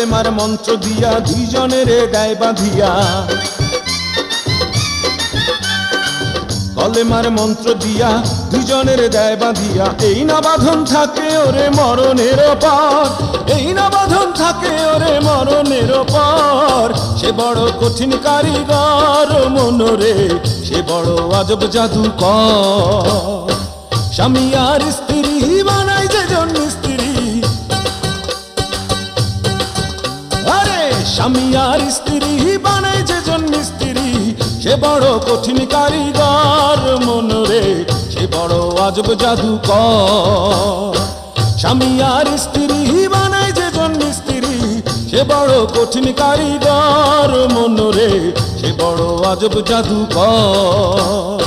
কলেমার মন্ত্র দিয়া দুইজনের দেয় বাঁধিয়া, কলেমার মন্ত্র দিয়া দুজনের দেয় বাঁধিয়া। এই না বাঁধন থাকে ওরে মরণের পর, এই না বাঁধন থাকে ওরে মরণের পর। সে বড় কঠিন কারিগর মনরে, সে বড় আজব জাদুকর। স্বামী আর স্ত্রী বানাই যেজন মিস্ত্রি, আরে স্বামী আর স্ত্রী বানাই যেজন মিস্ত্রি। সে বড় কঠিন কারিগর মনরে, সে বড় আজব জাদুকর। স্বামী আর স্ত্রী বানাই যেজন মিস্ত্রি, সে বড় কঠিন কারিগর মনরে, সে বড় আজব জাদুকর।